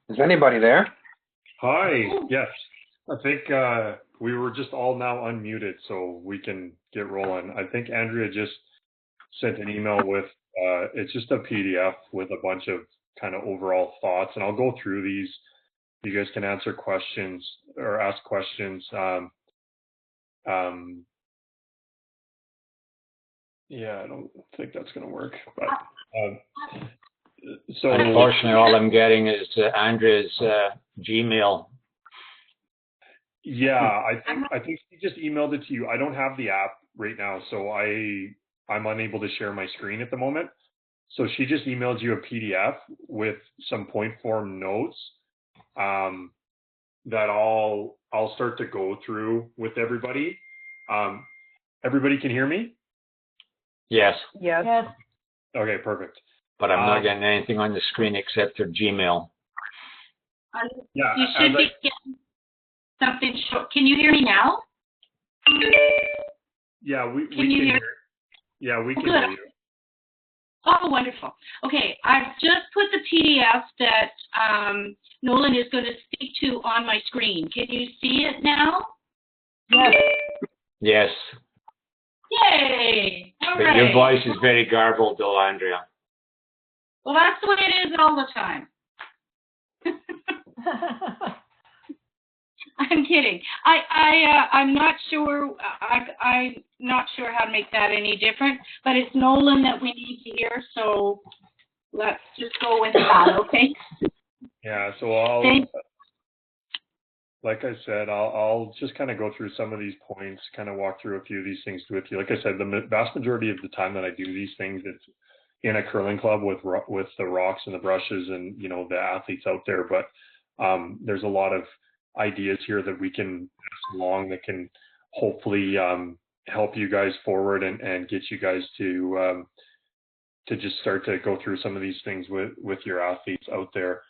Is anybody there? Hi, yes. I think we were just all now unmuted, so we can get rolling. I think Andrea just sent an email with, it's just a PDF with a bunch of kind of overall thoughts, and I'll go through these. You guys can answer questions or ask questions. Um, yeah, I don't think that's going to work, but so unfortunately, all I'm getting is Andrea's Gmail. Yeah, I think she just emailed it to you. I don't have the app right now, so I'm unable to share my screen at the moment. So she just emailed you a PDF with some point form notes that I'll start to go through with everybody. Everybody can hear me? Yes. Yes. Okay, perfect. But I'm not getting anything on the screen except her Gmail. Yeah, you should be getting something short. Can you hear me now? Yeah, we can hear. Yeah, we can hear you. Oh, wonderful. Okay, I've just put the PDF that Nolan is going to speak to on my screen. Can you see it now? Yes. Yes. Yay! All but right. Your voice is very garbled, though, Andrea. Well, that's the way it is all the time. I'm kidding. I'm not sure. I'm not sure how to make that any different. But it's Nolan that we need to hear, so let's just go with that, okay? Yeah. So like I said, I'll just kind of go through some of these points, kind of walk through a few of these things with you. Like I said, the vast majority of the time that I do these things, it's in a curling club with the rocks and the brushes and the athletes out there. But there's a lot of ideas here that we can pass along that can hopefully help you guys forward and get you guys to just start to go through some of these things with your athletes out there.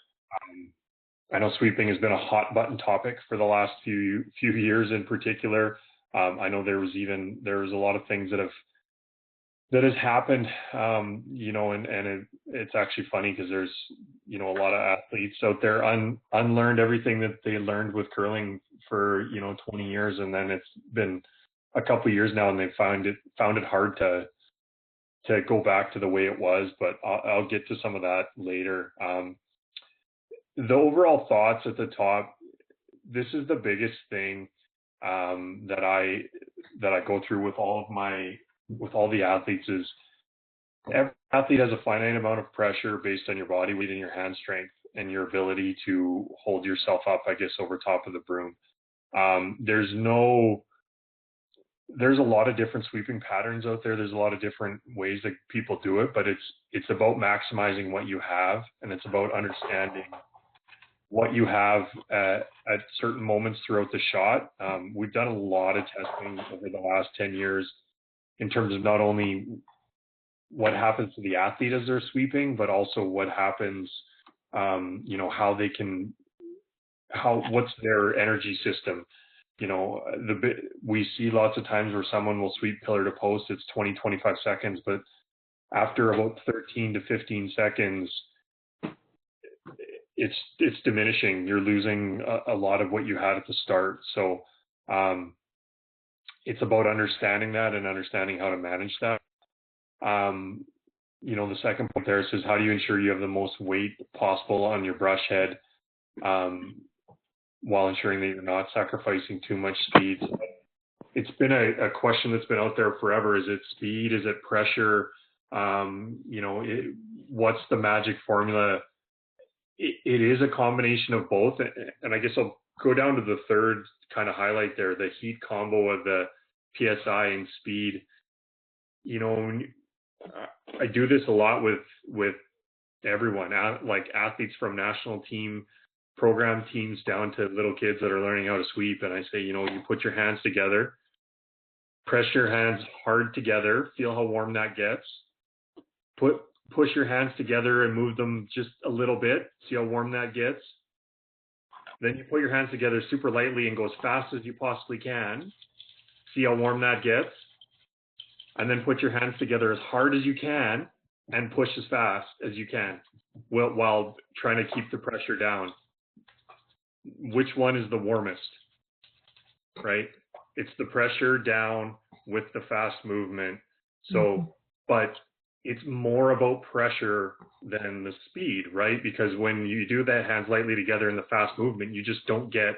I know sweeping has been a hot button topic for the last few years in particular. I know there was a lot of things that has happened, and it's actually funny because there's, a lot of athletes out there unlearned everything that they learned with curling for, 20 years. And then it's been a couple of years now and they found it hard to go back to the way it was, but I'll get to some of that later. The overall thoughts at the top, this is the biggest thing that I go through with all the athletes is every athlete has a finite amount of pressure based on your body weight and your hand strength and your ability to hold yourself up, I guess, over top of the broom. There's a lot of different sweeping patterns out there. There's a lot of different ways that people do it, but it's about maximizing what you have, and it's about understanding what you have at certain moments throughout the shot. We've done a lot of testing over the last 10 years in terms of not only what happens to the athlete as they're sweeping, but also what happens, what's their energy system. We see lots of times where someone will sweep pillar to post, it's 20, 25 seconds, but after about 13 to 15 seconds, it's diminishing. You're losing a lot of what you had at the start. So it's about understanding that and understanding how to manage that. The second point there says, how do you ensure you have the most weight possible on your brush head while ensuring that you're not sacrificing too much speed? It's been a question that's been out there forever. Is it speed? Is it pressure? What's the magic formula? It is a combination of both. And I guess I'll go down to the third kind of highlight there, the heat combo of the PSI and speed. I do this a lot with everyone, like athletes from national team program teams down to little kids that are learning how to sweep. And I say, you put your hands together, press your hands hard together, feel how warm that gets. Push your hands together and move them just a little bit, see how warm that gets. Then you put your hands together super lightly and go as fast as you possibly can, see how warm that gets. And then put your hands together as hard as you can and push as fast as you can while trying to keep the pressure down. which one is the warmest, right? It's the pressure down with the fast movement. So, but it's more about pressure than the speed, right? Because when you do that hands lightly together in the fast movement, you just don't get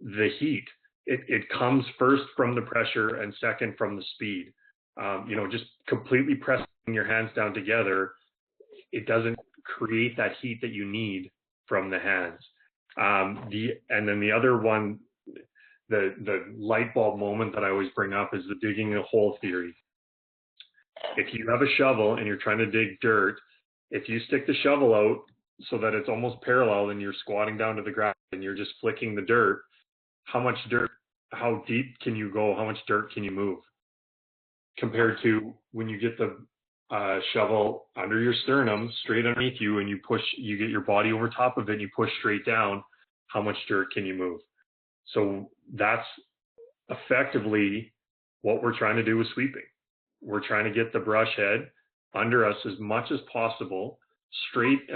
the heat. It comes first from the pressure and second from the speed. Just completely pressing your hands down together, it doesn't create that heat that you need from the hands. And then the other one, the light bulb moment that I always bring up is the digging a hole theory. If you have a shovel and you're trying to dig dirt, if you stick the shovel out so that it's almost parallel and you're squatting down to the ground and you're just flicking the dirt, how deep can you go? How much dirt can you move? Compared to when you get the shovel under your sternum, straight underneath you, and you get your body over top of it and you push straight down, how much dirt can you move? So that's effectively what we're trying to do with sweeping. We're trying to get the brush head under us as much as possible, straight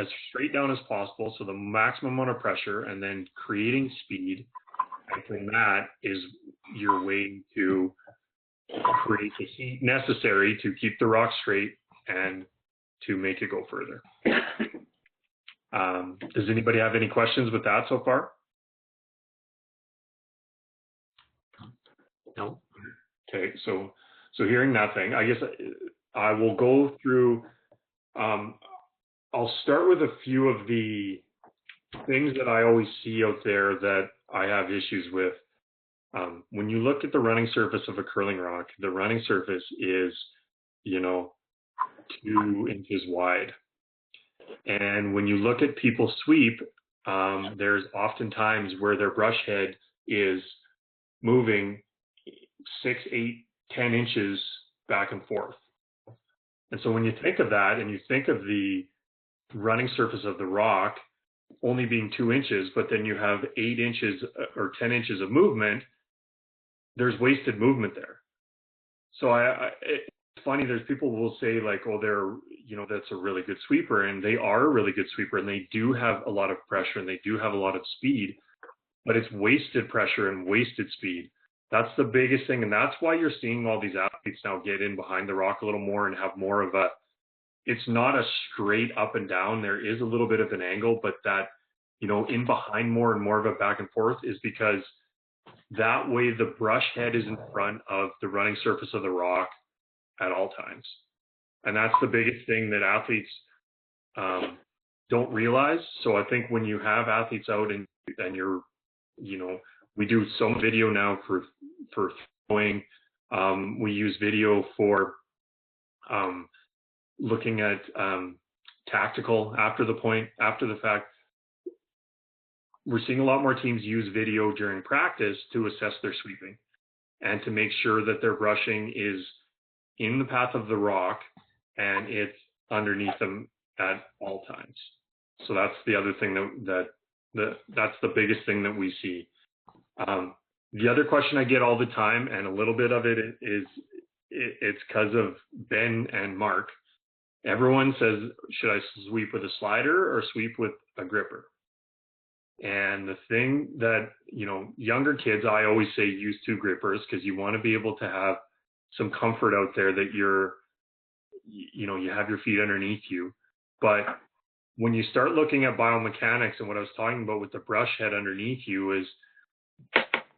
down as possible, so the maximum amount of pressure, and then creating speed. And from that is your way to create the heat necessary to keep the rock straight and to make it go further. Does anybody have any questions with that so far? No. Okay, so hearing nothing, I guess I will go through, I'll start with a few of the things that I always see out there that I have issues with. When you look at the running surface of a curling rock, the running surface is, 2 inches wide. And when you look at people sweep, there's often times where their brush head is moving 6, 8, 10 inches back and forth. And so when you think of that and you think of the running surface of the rock only being 2 inches, but then you have 8 inches or 10 inches of movement, there's wasted movement there. So it's funny, there's people who will say like, oh, that's a really good sweeper, and they are a really good sweeper, and they do have a lot of pressure and they do have a lot of speed, but it's wasted pressure and wasted speed. That's the biggest thing, and that's why you're seeing all these athletes now get in behind the rock a little more and have more of it's not a straight up and down. There is a little bit of an angle, but that, in behind more and more of it back and forth is because that way the brush head is in front of the running surface of the rock at all times. And that's the biggest thing that athletes don't realize. So I think when you have athletes out and you're, we do some video now for throwing. We use video for looking at tactical after the fact. We're seeing a lot more teams use video during practice to assess their sweeping and to make sure that their brushing is in the path of the rock and it's underneath them at all times. So that's the other thing that's the biggest thing that we see. The other question I get all the time, and a little bit of it is it's because of Ben and Mark. Everyone says, should I sweep with a slider or sweep with a gripper? And the thing that, younger kids, I always say use 2 grippers because you want to be able to have some comfort out there that you have your feet underneath you. But when you start looking at biomechanics and what I was talking about with the brush head underneath you is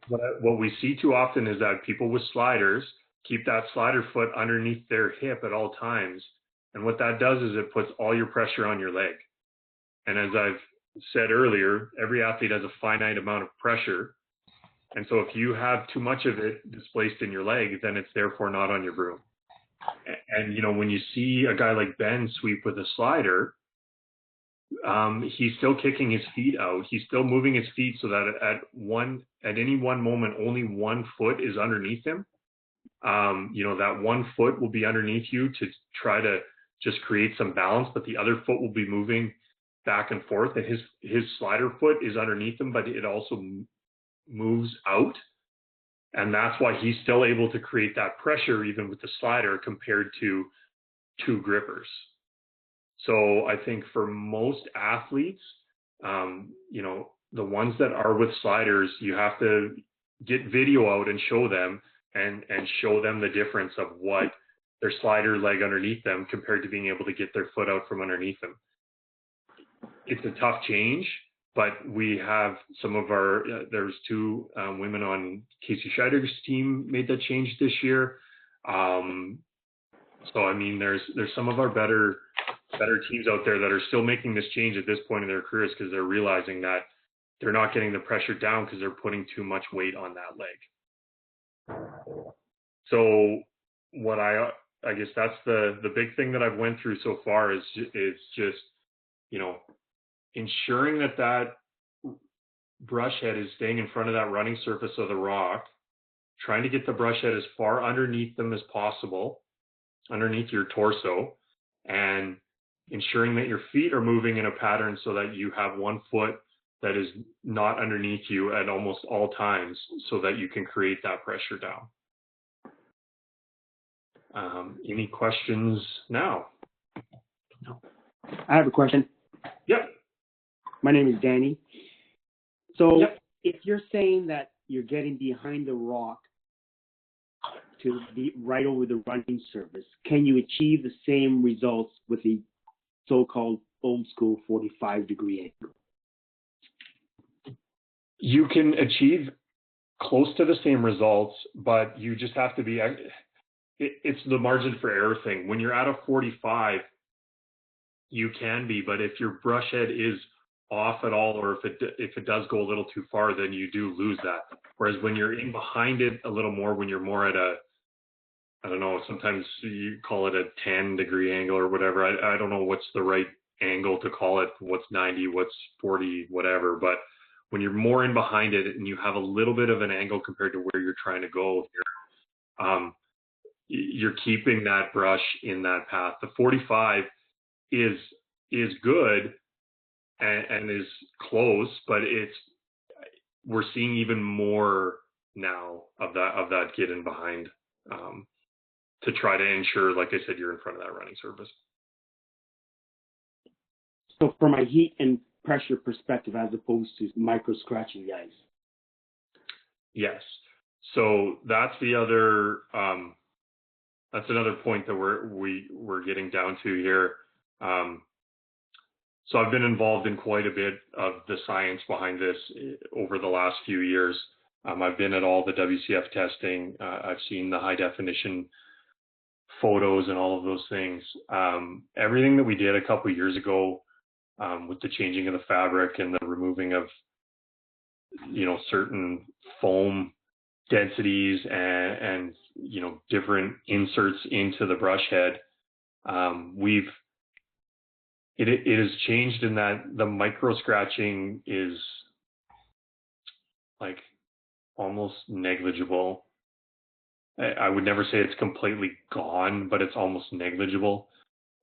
what we see too often is that people with sliders keep that slider foot underneath their hip at all times. And what that does is it puts all your pressure on your leg. And as I've said earlier, every athlete has a finite amount of pressure. And so if you have too much of it displaced in your leg, then it's therefore not on your broom. And, when you see a guy like Ben sweep with a slider, he's still kicking his feet out. He's still moving his feet so that at any one moment, only one foot is underneath him. That one foot will be underneath you to try to just create some balance, but the other foot will be moving back and forth, and his slider foot is underneath him, but it also moves out. And that's why he's still able to create that pressure even with the slider compared to 2 grippers. So I think for most athletes, the ones that are with sliders, you have to get video out and show them and show them the difference of what their slider leg underneath them compared to being able to get their foot out from underneath them. It's a tough change, but we have some of our, there's two women on Casey Scheider's team made that change this year. So, I mean, there's some of our better teams out there that are still making this change at this point in their careers because they're realizing that they're not getting the pressure down because they're putting too much weight on that leg. So what I guess that's the big thing that I've went through so far is just, you know, ensuring that brush head is staying in front of that running surface of the rock, trying to get the brush head as far underneath them as possible, underneath your torso, and ensuring that your feet are moving in a pattern so that you have one foot that is not underneath you at almost all times so that you can create that pressure down. Any questions now? No. I have a question. Yep. My name is Danny. So Yep. If you're saying that you're getting behind the rock to be right over the running surface, can you achieve the same results with the so-called old school 45-degree angle? You can achieve close to the same results, but you just have to be, it's the margin for error thing. When you're at a 45, you can be, but if your brush head is off at all, or if it does go a little too far, then you do lose that. Whereas when you're in behind it a little more, when you're more at a, I don't know, sometimes you call it a 10-degree angle or whatever. I don't know what's the right angle to call it, what's 90, what's 40, whatever. But when you're more in behind it and you have a little bit of an angle compared to where you're trying to go here, you're keeping that brush in that path. The 45 is good and is close, but we're seeing even more now of that get in behind to try to ensure, like I said, you're in front of that running surface. So from a heat and pressure perspective, as opposed to micro scratching the ice. Yes. So that's the other. That's another point that we're getting down to here. So I've been involved in quite a bit of the science behind this over the last few years. I've been at all the WCF testing. I've seen the high definition photos and all of those things. Everything that we did a couple of years ago with the changing of the fabric and the removing of, you know, certain foam densities and you know, different inserts into the brush head, it has changed in that the micro scratching is like almost negligible. I would never say it's completely gone, but it's almost negligible.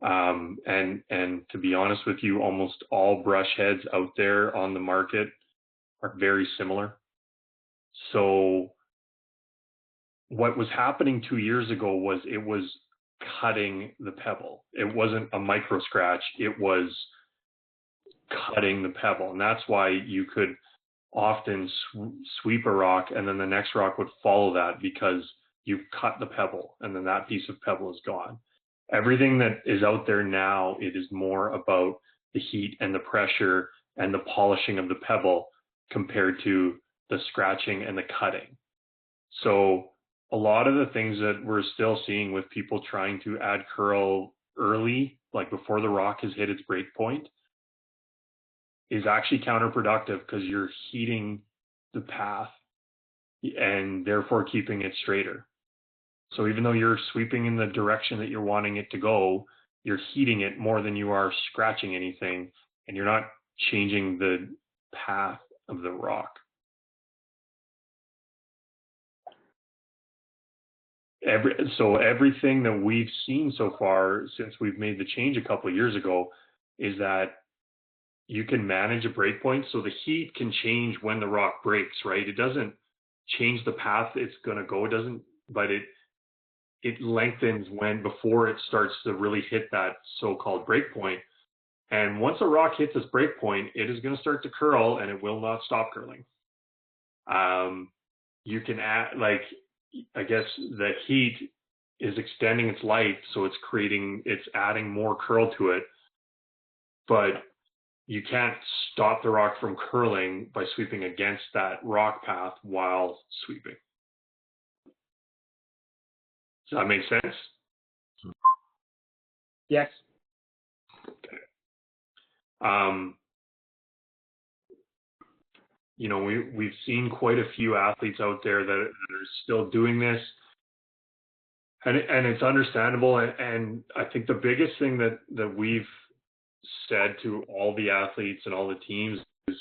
And to be honest with you, almost all brush heads out there on the market are very similar. So what was happening 2 years ago was it was cutting the pebble. It wasn't a micro scratch. It was cutting the pebble. And that's why you could often sweep a rock and then the next rock would follow that because you've cut the pebble and then that piece of pebble is gone. Everything that is out there now, it is more about the heat and the pressure and the polishing of the pebble compared to the scratching and the cutting. So a lot of the things that we're still seeing with people trying to add curl early, like before the rock has hit its break point, is actually counterproductive because you're heating the path and therefore keeping it straighter. So even though you're sweeping in the direction that you're wanting it to go, you're heating it more than you are scratching anything, and you're not changing the path of the rock. So everything that we've seen so far since we've made the change a couple of years ago is that you can manage a break point. So the heat can change when the rock breaks, right? It doesn't change the path it's going to go. It doesn't, but it lengthens before it starts to really hit that so-called break point. And once a rock hits its break point, it is going to start to curl and it will not stop curling. You can add, like, I guess the heat is extending its life, so it's adding more curl to it, but you can't stop the rock from curling by sweeping against that rock path while sweeping. Does that make sense? Yes. Okay. You know, we've seen quite a few athletes out there that are still doing this, and it's understandable. And I think the biggest thing that we've said to all the athletes and all the teams is,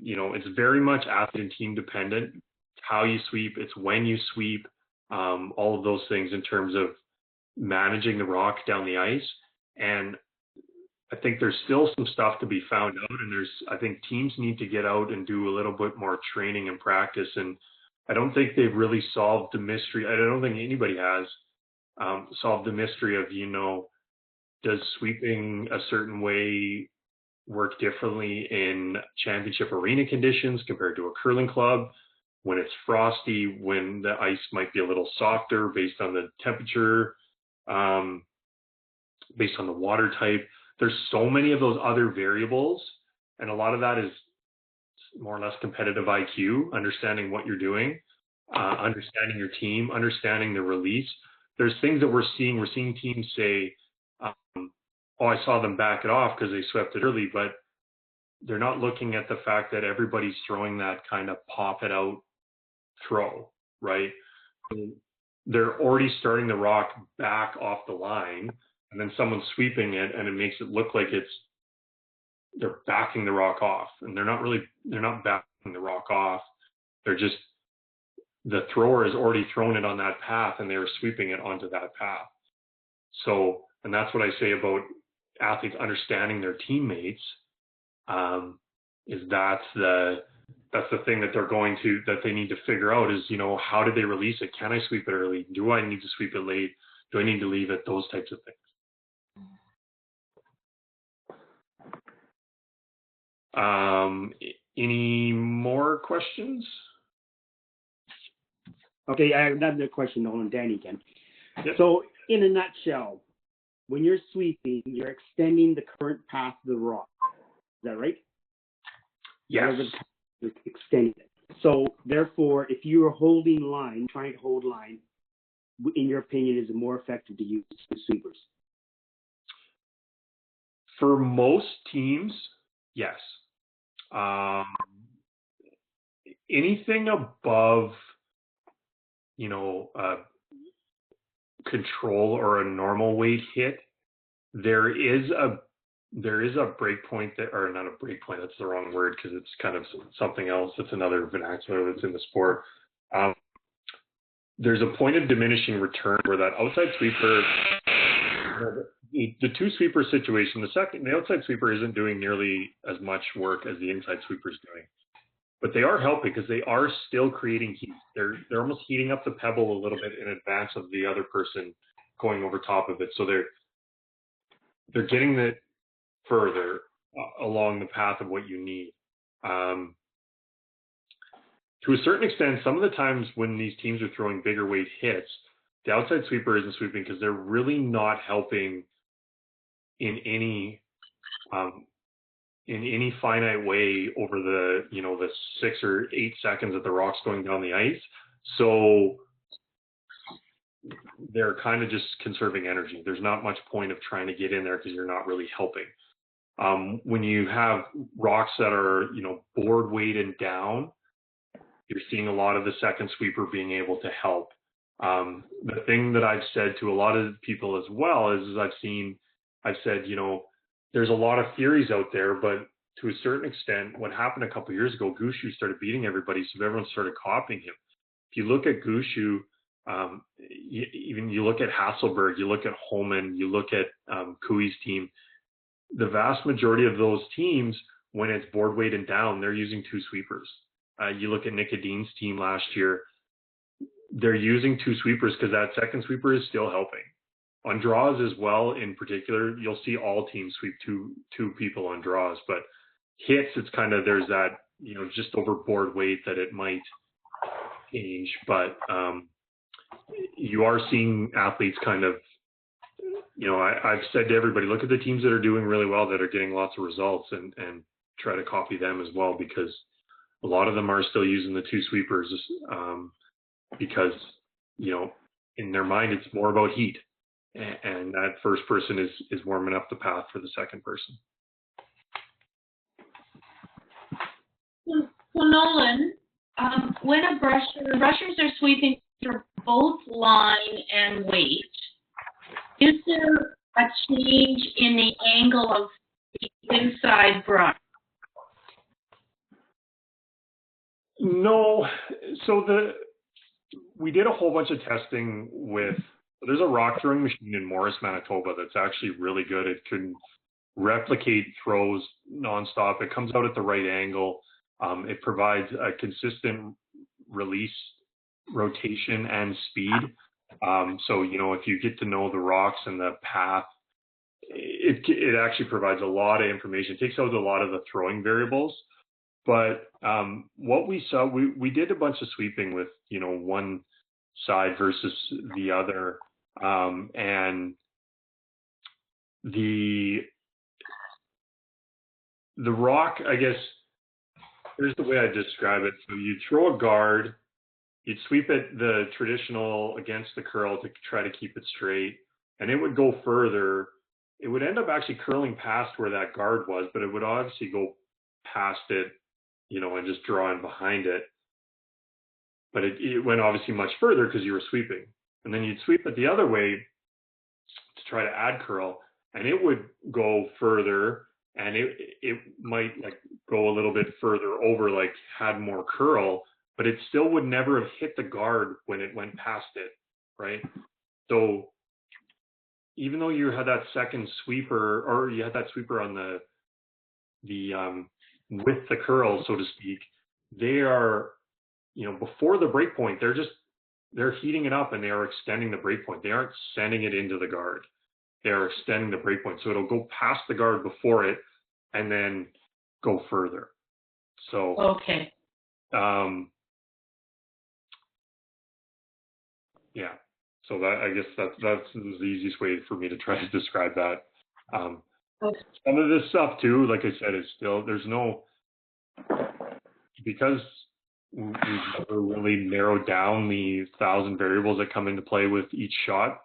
you know, it's very much athlete and team dependent. It's how you sweep, it's when you sweep, all of those things in terms of managing the rock down the ice. And I think there's still some stuff to be found out, and I think teams need to get out and do a little bit more training and practice. And I don't think they've really solved the mystery. I don't think anybody has solved the mystery of, you know, does sweeping a certain way work differently in championship arena conditions compared to a curling club, when it's frosty, when the ice might be a little softer based on the temperature, based on the water type. There's so many of those other variables, and a lot of that is more or less competitive IQ, understanding what you're doing, understanding your team, understanding the release. There's things that we're seeing teams say, oh, I saw them back it off because they swept it early, but they're not looking at the fact that everybody's throwing that kind of pop it out throw, right? They're already starting the rock back off the line, and then someone's sweeping it, and it makes it look like they're backing the rock off, and they're not backing the rock off. They're just, the thrower has already thrown it on that path, and they're sweeping it onto that path. So, and that's what I say about athletes understanding their teammates, is that's the thing that they need to figure out is, you know, how did they release it? Can I sweep it early? Do I need to sweep it late? Do I need to leave it? Those types of things. Any more questions? Okay, I have another question, Nolan. Danny again. Yep. So, in a nutshell, when you're sweeping, you're extending the current path of the rock. Is that right? Yes. You're extending it. So, therefore, if you are holding line, trying to hold line, in your opinion, is it more effective to use sweepers? For most teams, yes. Anything above, you know, control or a normal weight hit, there is a break point or not a break point, that's the wrong word because it's kind of something else. It's another vernacular that's in the sport. There's a point of diminishing return where that outside sweeper, the two sweeper situation, the outside sweeper isn't doing nearly as much work as the inside sweeper is doing. But they are helping because they are still creating heat. They're almost heating up the pebble a little bit in advance of the other person going over top of it. So they're getting it further along the path of what you need. To a certain extent, some of the times when these teams are throwing bigger weight hits, the outside sweeper isn't sweeping because they're really not helping in any finite way over the 6 or 8 seconds that the rock's going down the ice. So they're kind of just conserving energy. There's not much point of trying to get in there because you're not really helping. When you have rocks that are, board weighted down, you're seeing a lot of the second sweeper being able to help. The thing that I've said to a lot of people as well is I've said, there's a lot of theories out there, but to a certain extent, what happened a couple of years ago, Gushu started beating everybody, so everyone started copying him. If you look at Gushu, you look at Hasselberg, you look at Holman, you look at Kui's team, the vast majority of those teams, when it's board weight and down, they're using two sweepers. You look at Nicodine's team last year, they're using two sweepers because that second sweeper is still helping. On draws as well, in particular, you'll see all teams sweep two people on draws, but hits, it's kind of, there's that, just overboard weight that it might change, but you are seeing athletes kind of, I've said to everybody, look at the teams that are doing really well, that are getting lots of results, and try to copy them as well, because a lot of them are still using the two sweepers, because, in their mind, it's more about heat. And that first person is warming up the path for the second person. So Nolan, when brushers are sweeping for both line and weight, is there a change in the angle of the inside brush? No. So we did a whole bunch of testing with, there's a rock throwing machine in Morris, Manitoba that's actually really good. It can replicate throws nonstop. It comes out at the right angle. It provides a consistent release, rotation, and speed. So, if you get to know the rocks and the path, it actually provides a lot of information. It takes out a lot of the throwing variables. But what we saw, we did a bunch of sweeping with, one side versus the other. And the rock, I guess, here's the way I describe it. So you throw a guard, you'd sweep it the traditional against the curl to try to keep it straight, and it would go further. It would end up actually curling past where that guard was, but it would obviously go past it, and just draw in behind it. But it went obviously much further because you were sweeping. And then you'd sweep it the other way to try to add curl, and it would go further, and it might go a little bit further over, had more curl, but it still would never have hit the guard when it went past it, right? So even though you had that second sweeper, or you had that sweeper on the with the curl, so to speak, they are, before the break point, they're heating it up and they are extending the break point. They aren't sending it into the guard. They are extending the break point. So it'll go past the guard before it and then go further. So, okay. Yeah. So that, I guess that's the easiest way for me to try to describe that. Okay. Some of this stuff too, like I said, is still, because we've never really narrowed down the 1,000 variables that come into play with each shot.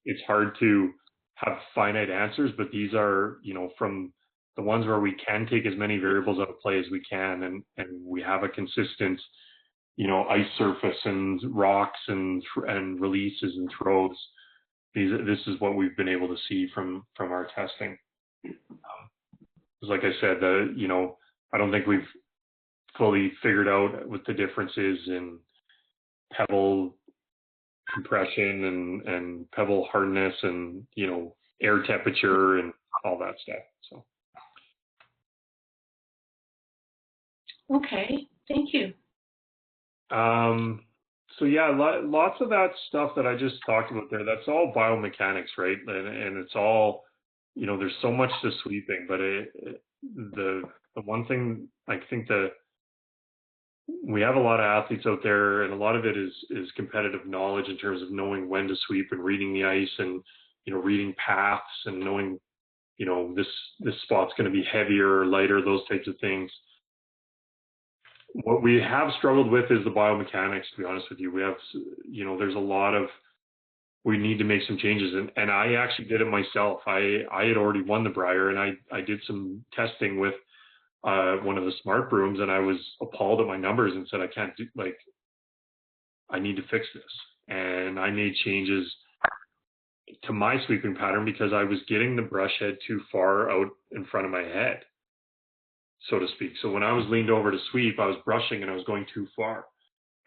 It's hard to have finite answers, but these are, from the ones where we can take as many variables out of play as we can, and we have a consistent, ice surface and rocks and releases and throws. This is what we've been able to see from our testing. Like I said, I don't think we've fully figured out what the difference is in pebble compression and pebble hardness and, air temperature and all that stuff. So. Okay, thank you. So yeah, lots of that stuff that I just talked about there, that's all biomechanics, right? And it's all, there's so much to sweeping, but the one thing I think that we have a lot of athletes out there, and a lot of it is competitive knowledge in terms of knowing when to sweep and reading the ice and, reading paths and knowing, this spot's going to be heavier or lighter, those types of things. What we have struggled with is the biomechanics, to be honest with you. We have, there's a lot of, we need to make some changes. And I actually did it myself. I had already won the Brier, and I did some testing with one of the smart brooms, and I was appalled at my numbers and said, I need to fix this. And I made changes to my sweeping pattern because I was getting the brush head too far out in front of my head, so to speak. So when I was leaned over to sweep, I was brushing and I was going too far.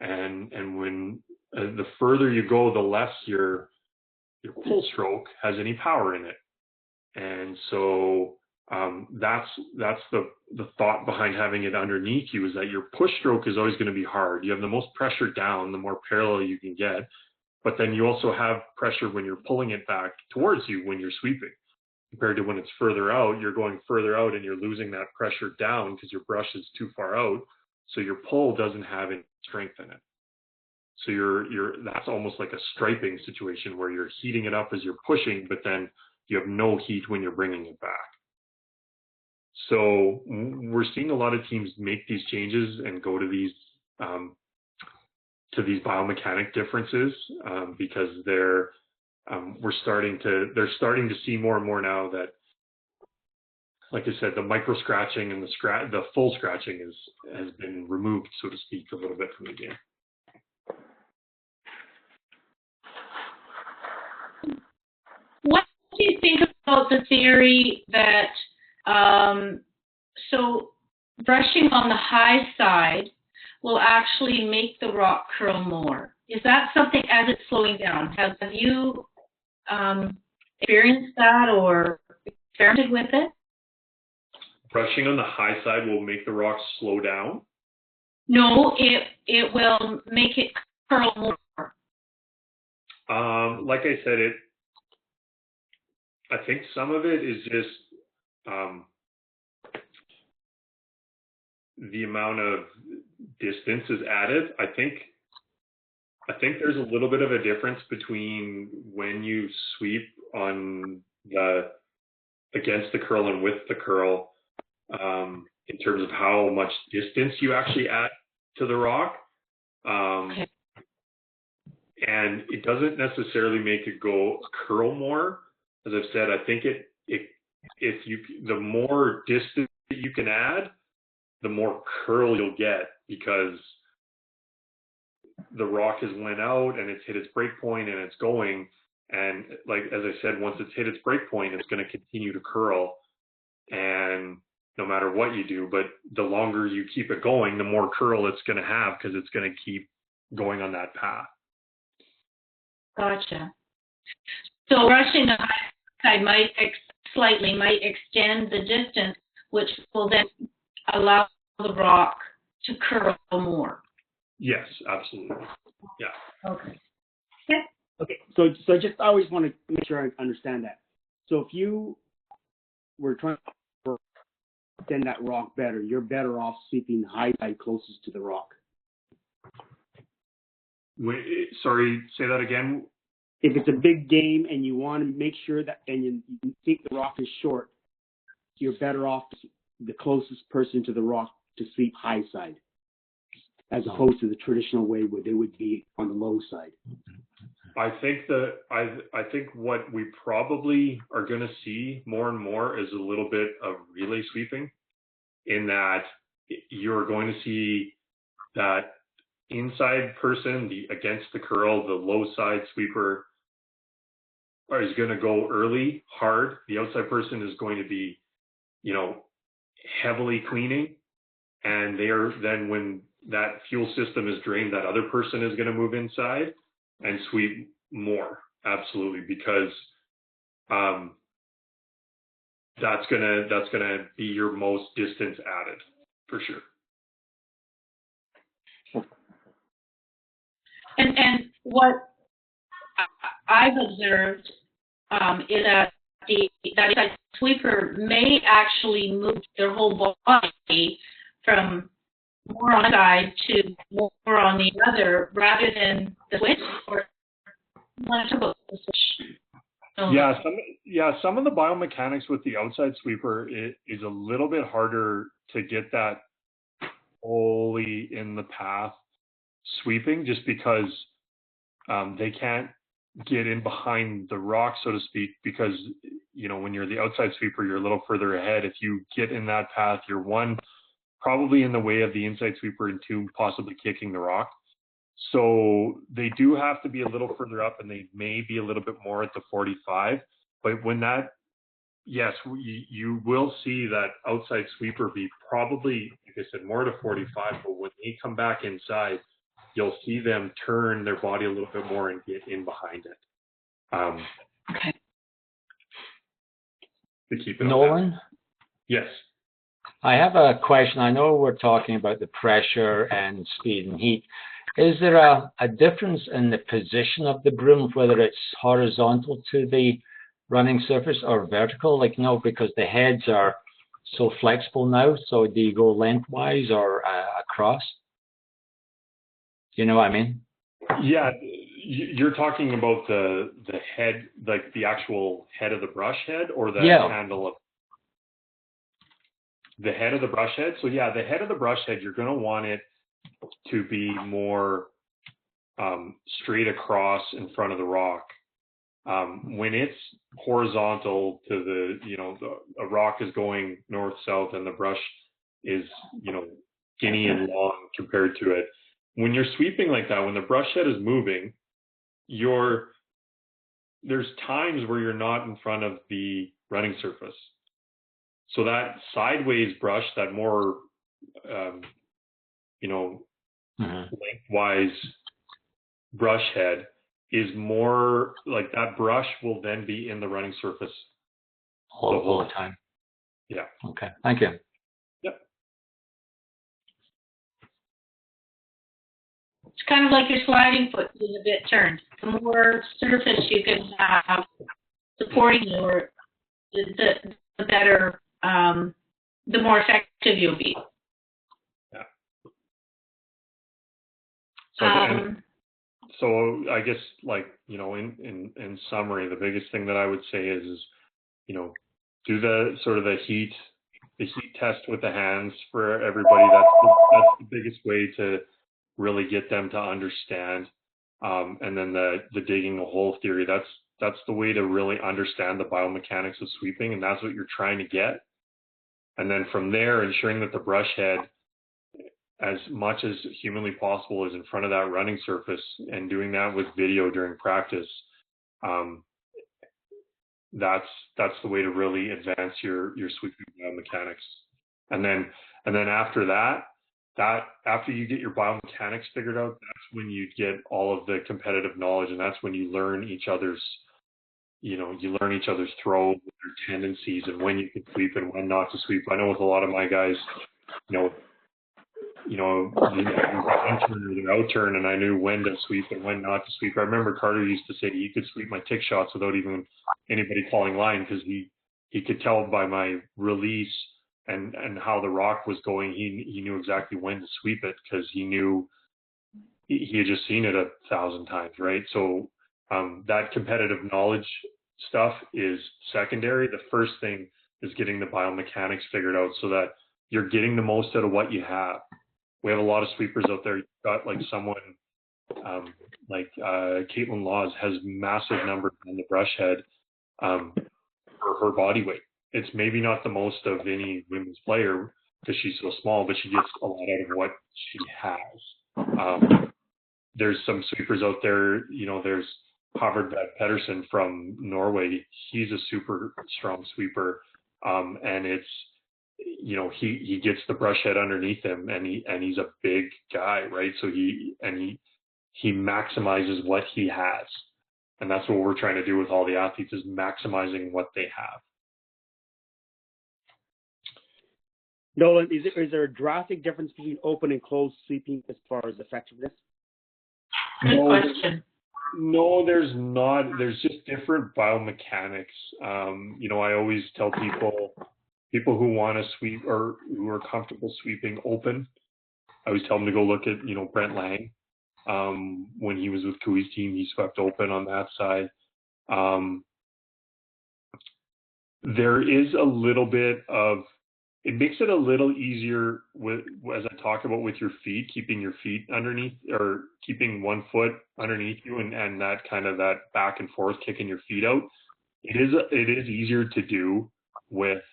And when the further you go, the less your pull stroke has any power in it. And so that's the thought behind having it underneath you, is that your push stroke is always going to be hard. You have the most pressure down, the more parallel you can get. but then you also have pressure when you're pulling it back towards you when you're sweeping. Compared to when it's further out, you're going further out and you're losing that pressure down because your brush is too far out. So your pull doesn't have any strength in it. So that's almost like a striping situation where you're heating it up as you're pushing, but then you have no heat when you're bringing it back. So we're seeing a lot of teams make these changes and go to these biomechanic differences because they're starting to see more and more now that, like I said, the micro scratching and the full scratching has been removed, so to speak, a little bit from the game. What do you think about the theory that so brushing on the high side will actually make the rock curl more? Is that something as it's slowing down? Have you experienced that or experimented with it? Brushing on the high side will make the rock slow down? No, it will make it curl more. Like I said, I think some of it is just the amount of distance is added. I think there's a little bit of a difference between when you sweep on against the curl and with the curl in terms of how much distance you actually add to the rock. Okay. And it doesn't necessarily make it go curl more. As I've said, I think the more distance that you can add, the more curl you'll get because the rock has went out and it's hit its break point and it's going. And like, as I said, once it's hit its break point, it's going to continue to curl. And no matter what you do, but the longer you keep it going, the more curl it's going to have because it's going to keep going on that path. Gotcha. So brushing the high side might extend the distance, which will then allow the rock to curl more. Yes, absolutely. Yeah. Okay. Okay. So I always want to make sure I understand that. So if you were trying to extend that rock better, you're better off sweeping high side closest to the rock. Wait, sorry, say that again. If it's a big game and you want to make sure that, and you think the rock is short, you're better off the closest person to the rock to sweep high side, as opposed to the traditional way where they would be on the low side. I think what we probably are going to see more and more is a little bit of relay sweeping, in that you're going to see that inside person, against the curl, the low side sweeper is going to go early, hard. The outside person is going to be, heavily cleaning. And then when that fuel system is drained, that other person is going to move inside and sweep more. Absolutely. Because that's gonna be your most distance added for sure. And what I've observed is that that sweeper may actually move their whole body from more on one side to more on the other, rather than the switch. Or want to talk about the switch? Some of the biomechanics with the outside sweeper is a little bit harder to get that fully in the path sweeping, just because they can't get in behind the rock, so to speak, because when you're the outside sweeper, you're a little further ahead. If you get in that path, you're one, probably in the way of the inside sweeper, and two, possibly kicking the rock. So they do have to be a little further up, and they may be a little bit more at the 45. But when that, yes, you will see that outside sweeper be probably, like I said, more to 45. But when they come back inside, you'll see them turn their body a little bit more and get in behind it. Okay. To keep it Nolan? Yes. I have a question. I know we're talking about the pressure and speed and heat. Is there a difference in the position of the broom, whether it's horizontal to the running surface or vertical? Like, no, because the heads are so flexible now. So do you go lengthwise or across? Do you know what I mean? Yeah, you're talking about the head, like the actual head of the brush head, or the handle of the head of the brush head. So yeah, the head of the brush head, you're going to want it to be more straight across in front of the rock. When it's horizontal to a rock is going north south and the brush is skinny and long compared to it. When you're sweeping like that, when the brush head is moving, there's times where you're not in front of the running surface. So that sideways brush, that more, lengthwise brush head is more like that brush will then be in the running surface all the time. Yeah. Okay. Thank you. Yep. It's kind of like your sliding foot is a bit turned. The more surface you can have supporting you, or the better, the more effective you'll be. Yeah. So I guess, like, in summary, the biggest thing that I would say is do the sort of the heat test with the hands for everybody. That's the biggest way to really get them to understand. And then the digging the hole theory, that's the way to really understand the biomechanics of sweeping, and that's what you're trying to get. And then from there, ensuring that the brush head, as much as humanly possible, is in front of that running surface, and doing that with video during practice. That's the way to really advance your sweeping biomechanics. And then after that, after you get your biomechanics figured out, that's when you get all of the competitive knowledge, and that's when you learn each other's throw, their tendencies, and when you can sweep and when not to sweep. I know with a lot of my guys, the in-turn or the out-turn, and I knew when to sweep and when not to sweep. I remember Carter used to say he could sweep my tick shots without even anybody calling line, because he could tell by my release and how the rock was going. He knew exactly when to sweep it, because he knew he had just seen it 1,000 times, right? So that competitive knowledge stuff is secondary. The first thing is getting the biomechanics figured out so that you're getting the most out of what you have. We have a lot of sweepers out there. You've got like someone like Caitlin Laws has massive numbers on the brush head for her body weight. It's maybe not the most of any women's player because she's so small, but she gets a lot out of what she has. There's some sweepers out there, there's Havard Pedersen from Norway. He's a super strong sweeper. And it's, he gets the brush head underneath him, and he's a big guy, right? So he maximizes what he has. And that's what we're trying to do with all the athletes, is maximizing what they have. Nolan, is there a drastic difference between open and closed sweeping as far as effectiveness? Good question. No, there's not. There's just different biomechanics. I always tell people who want to sweep or who are comfortable sweeping open, I always tell them to go look at, Brent Lang. When he was with Kui's team, he swept open on that side. There is a little bit of, it makes it a little easier with, as I talk about, with your feet, keeping your feet underneath, or keeping one foot underneath you, and that kind of that back and forth, kicking your feet out. It is easier to do with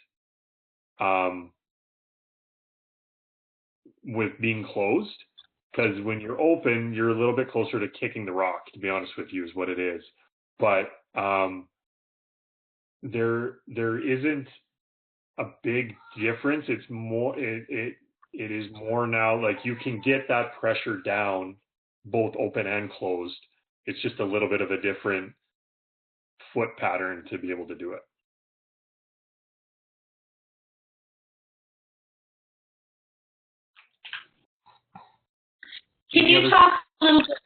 being closed, because when you're open, you're a little bit closer to kicking the rock, to be honest with you, is what it is. But there isn't a big difference. It's more, it is more now, like, you can get that pressure down both open and closed. It's just a little bit of a different foot pattern to be able to do it. Can you talk little bit.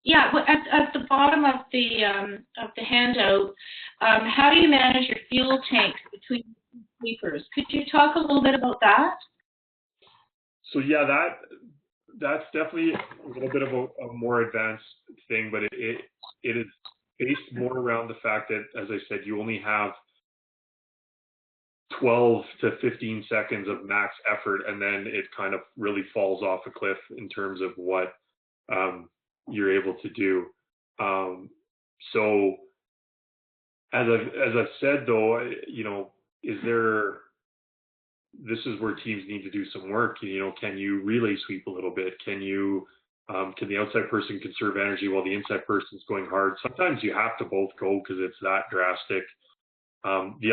Yeah, well, at the bottom of the handout, how do you manage your fuel tanks between sweepers? Could you talk a little bit about that? So yeah, that's definitely a little bit of a more advanced thing, but it is based more around the fact that, as I said, you only have 12 to 15 seconds of max effort, and then it kind of really falls off a cliff in terms of what you're able to do. So as I've said, though, you know, this is where teams need to do some work. You know, can you relay sweep a little bit? Can the outside person conserve energy while the inside person's going hard? Sometimes you have to both go because it's that drastic. The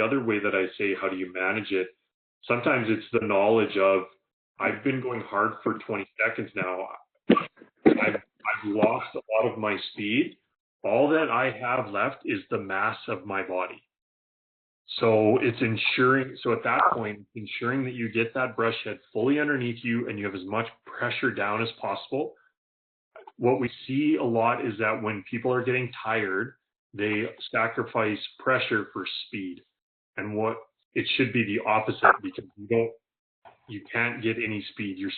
other way that I say, how do you manage it? Sometimes it's the knowledge of, I've been going hard for 20 seconds now. I've lost a lot of my speed. All that I have left is the mass of my body. So it's at that point, ensuring that you get that brush head fully underneath you and you have as much pressure down as possible. What we see a lot is that when people are getting tired, they sacrifice pressure for speed. And what it should be the opposite, because you can't get any speed. Your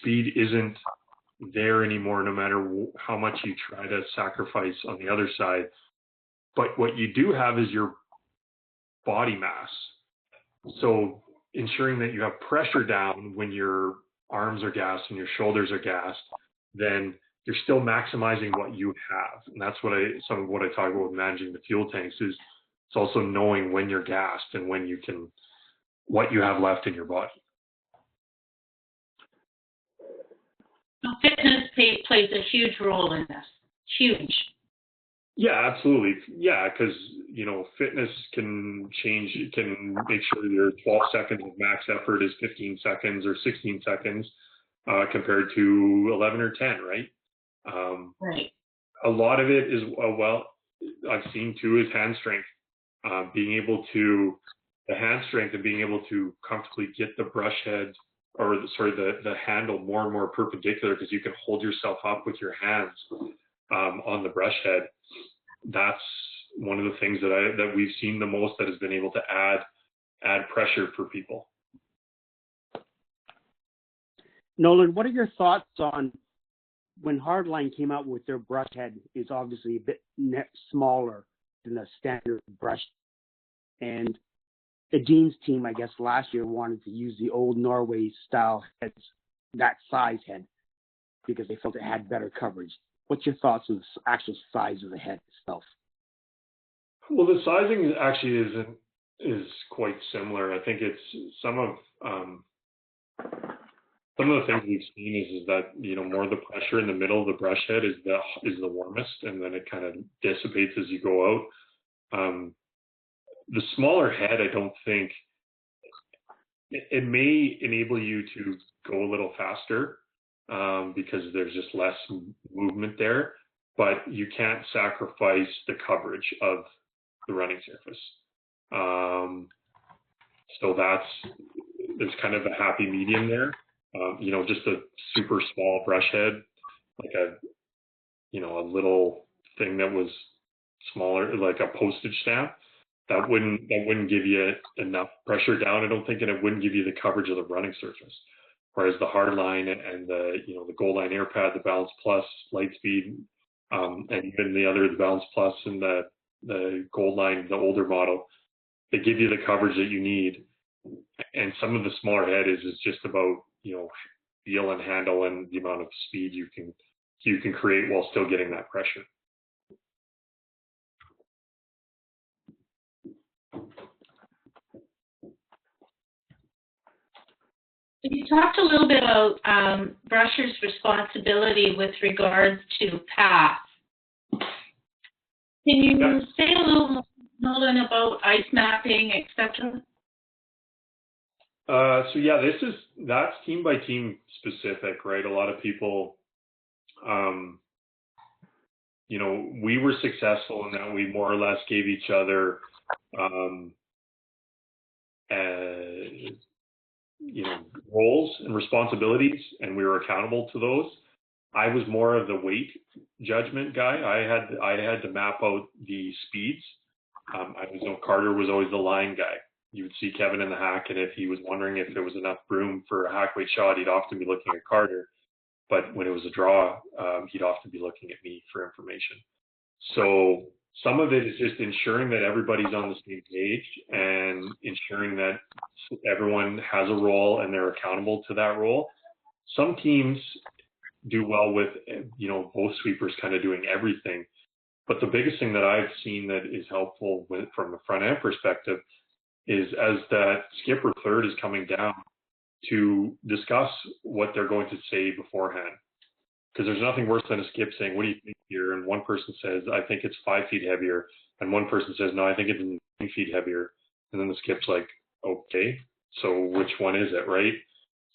speed isn't there anymore, no matter how much you try to sacrifice on the other side. But what you do have is your body mass. So ensuring that you have pressure down when your arms are gassed and your shoulders are gassed, then you're still maximizing what you have. And that's some of what I talk about with managing the fuel tanks is it's also knowing when you're gassed and what you have left in your body. So fitness plays a huge role in this. Huge. Yeah, absolutely. Yeah, because, you know, fitness can change. It can make sure your 12 seconds of max effort is 15 seconds or 16 seconds compared to 11 or 10, right? Right. A lot of it is, I've seen too, is hand strength. The hand strength and being able to comfortably get the brush head, or the handle more and more perpendicular, because you can hold yourself up with your hands on the brush head. That's one of the things that we've seen the most that has been able to add pressure for people. Nolan, what are your thoughts on when Hardline came out with their brush head is obviously a bit smaller than the standard brush, and Dean's team, I guess, last year wanted to use the old Norway style heads, that size head, because they felt it had better coverage. What's your thoughts on the actual size of the head itself? Well, the sizing actually is quite similar. I think it's some of the things we've seen is that, you know, more the pressure in the middle of the brush head is the warmest, and then it kind of dissipates as you go out. The smaller head, I don't think it may enable you to go a little faster because there's just less movement there, but you can't sacrifice the coverage of the running surface. So there's kind of a happy medium there. You know, just a super small brush head, like a little thing that was smaller, like a postage stamp. That wouldn't give you enough pressure down, I don't think, and it wouldn't give you the coverage of the running surface. Whereas the hard line and the Gold Line Air Pad, the Balance Plus, Lightspeed, and even the Balance Plus and the Gold Line, the older model, they give you the coverage that you need. And some of the smaller head is just about, you know, feel and handle and the amount of speed you can create while still getting that pressure. You talked a little bit about brushers' responsibility with regards to path. Can you say a little more, Nolan, about ice mapping, etc.? So yeah, that's team by team specific, right? A lot of people, you know, we were successful in that we more or less gave each other, you know, roles and responsibilities, and we were accountable to those. I was more of the weight judgment guy. I had to map out the speeds. Carter was always the line guy. You would see Kevin in the hack, and if he was wondering if there was enough broom for a hack weight shot, he'd often be looking at Carter. But when it was a draw, he'd often be looking at me for information. So some of it is just ensuring that everybody's on the same page and ensuring that everyone has a role and they're accountable to that role. Some teams do well with, both sweepers kind of doing everything. But the biggest thing that I've seen that is helpful from a front end perspective is as that skip or third is coming down, to discuss what they're going to say beforehand. Because there's nothing worse than a skip saying, what do you think here? And one person says, I think it's 5 feet heavier. And one person says, no, I think it's 9 feet heavier. And then the skip's like, okay, so which one is it, right?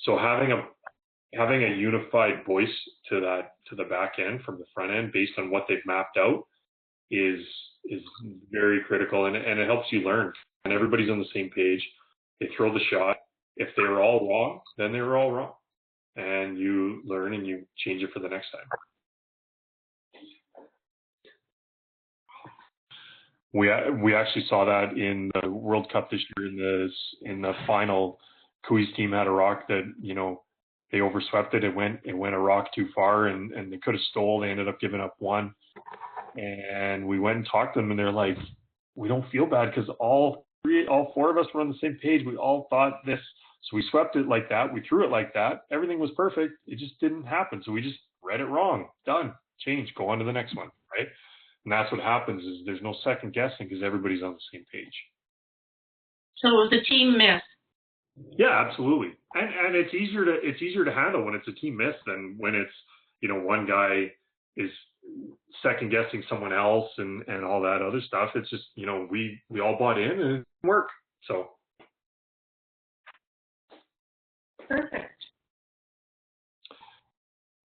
So having a unified voice to the back end from the front end based on what they've mapped out is very critical, and it helps you learn. And everybody's on the same page. They throw the shot. If they were all wrong, then they were all wrong. And you learn and you change it for the next time. We actually saw that in the World Cup this year in the final. Kui's team had a rock that, they overswept it. It went a rock too far and they could have stole. They ended up giving up one. And we went and talked to them and they're like, we don't feel bad because all 4 of us were on the same page. We all thought this. So we swept it like that. We threw it like that. Everything was perfect. It just didn't happen. So we just read it wrong. Done. Change. Go on to the next one. Right. And that's what happens is there's no second guessing because everybody's on the same page. So it was a team miss. Yeah, absolutely. And it's easier to handle when it's a team miss than when it's, one guy is second guessing someone else and all that other stuff. It's just, we all bought in and it didn't work. So. Perfect.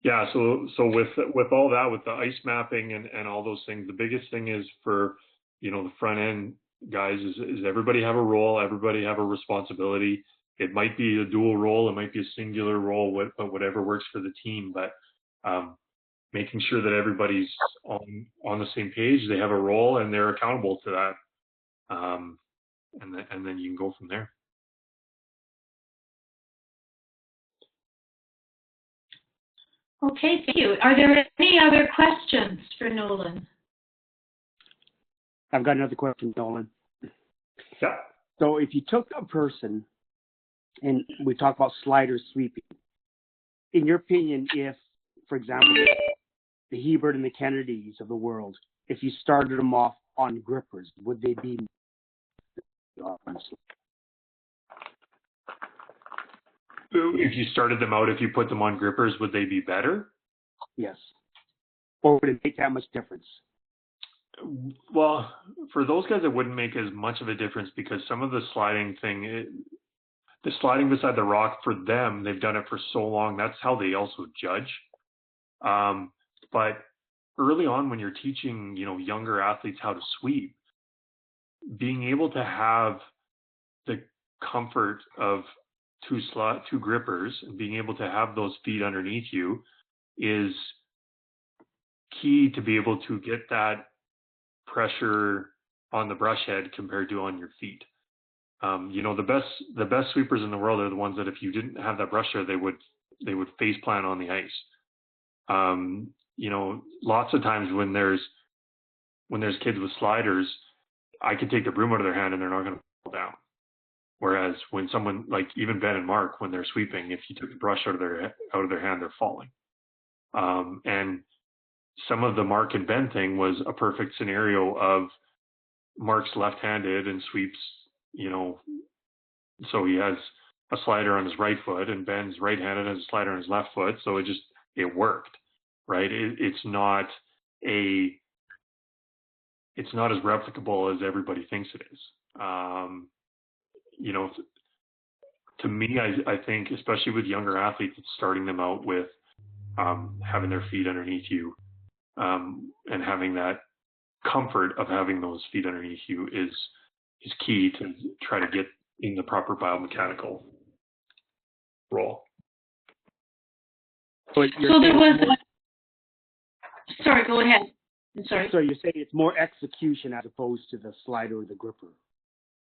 Yeah. So with all that, with the ice mapping and all those things, the biggest thing is for, the front end guys is everybody have a role, everybody have a responsibility. It might be a dual role, it might be a singular role, but whatever works for the team. But making sure that everybody's on the same page, they have a role and they're accountable to that. And then you can go from there. Okay, thank you. Are there any other questions for Nolan? I've got another question, Nolan. Yeah. So if you took a person, and we talk about sliders sweeping, in your opinion, if, for example, the Hebert and the Kennedys of the world, if you started them off on grippers, would they be honestly? If you started them out, if you put them on grippers, would they be better? Yes. Or would it make that much difference? Well, for those guys, it wouldn't make as much of a difference because some of the sliding the sliding beside the rock, for them, they've done it for so long. That's how they also judge. But early on, when you're teaching, younger athletes how to sweep, being able to have the comfort of two grippers and being able to have those feet underneath you is key to be able to get that pressure on the brush head compared to on your feet. The best sweepers in the world are the ones that if you didn't have that brush head, they would face plant on the ice. Lots of times when there's kids with sliders, I could take the broom out of their hand and they're not going to fall down. Whereas when someone like even Ben and Mark, when they're sweeping, if you took the brush out of their hand, they're falling. And some of the Mark and Ben thing was a perfect scenario of Mark's left-handed and sweeps, so he has a slider on his right foot, and Ben's right-handed has a slider on his left foot. So it worked, right? It's not as replicable as everybody thinks it is. To me, I think, especially with younger athletes, it's starting them out with having their feet underneath you and having that comfort of having those feet underneath you is key to try to get in the proper biomechanical role. So there was Sorry, go ahead. I'm sorry. So you're saying it's more execution as opposed to the slider or the gripper?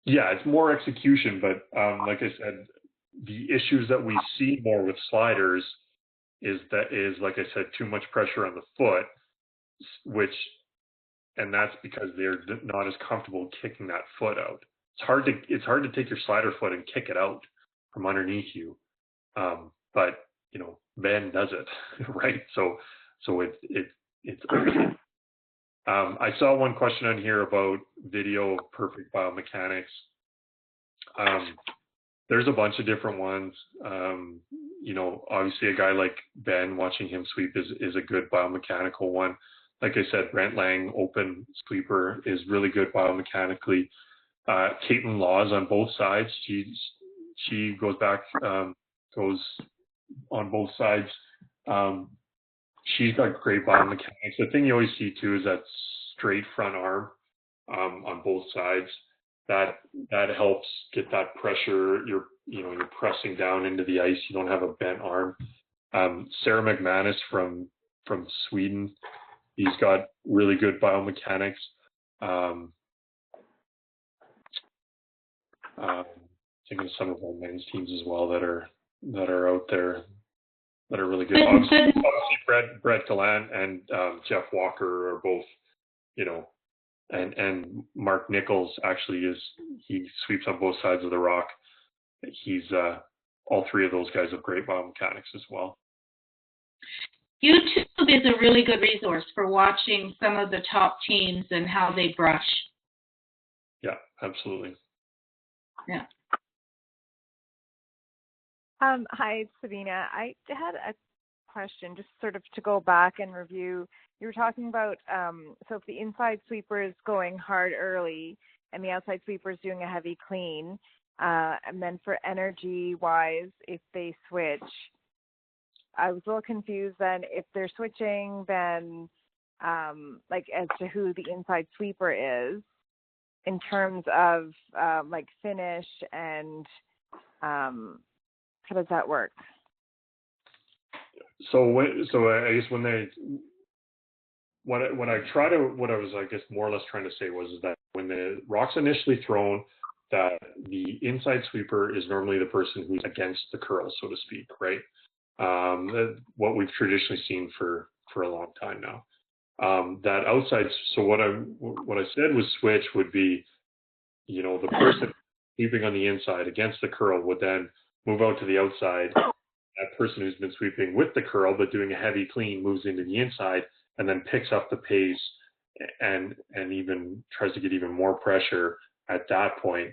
Yeah, it's more execution, but like I said, the issues that we see more with sliders is like I said, too much pressure on the foot, and that's because they're not as comfortable kicking that foot out. It's hard to take your slider foot and kick it out from underneath you, but Ben does it right. So it's okay. I saw one question on here about video of perfect biomechanics. There's a bunch of different ones. Obviously a guy like Ben, watching him sweep is a good biomechanical one. Like I said, Brent Lang, open sweeper, is really good biomechanically. Caitlin Laws on both sides. She goes on both sides. She's got great biomechanics. The thing you always see too is that straight front arm on both sides. That helps get that pressure. You're pressing down into the ice. You don't have a bent arm. Sarah McManus from Sweden, he's got really good biomechanics. Thinking of some of our men's teams as well that are out there that are really good. Obviously Brett Gallant and Jeff Walker are both, and Mark Nichols actually he sweeps on both sides of the rock. He's all three of those guys have great biomechanics as well. YouTube is a really good resource for watching some of the top teams and how they brush. Yeah, absolutely. Yeah. Hi, it's Sabina. I had a question, just sort of to go back and review. You were talking about, so if the inside sweeper is going hard early and the outside sweeper is doing a heavy clean, and then for energy-wise, if they switch, I was a little confused then. If they're switching, then like as to who the inside sweeper is in terms of like finish and how does that work? So I guess what I was I guess more or less trying to say was that when the rock's initially thrown, that the inside sweeper is normally the person who's against the curl, so to speak, right? What we've traditionally seen for a long time now. That outside, so what I said was switch would be, the person sweeping on the inside against the curl would then move out to the outside. That person who's been sweeping with the curl but doing a heavy clean moves into the inside and then picks up the pace and even tries to get even more pressure at that point.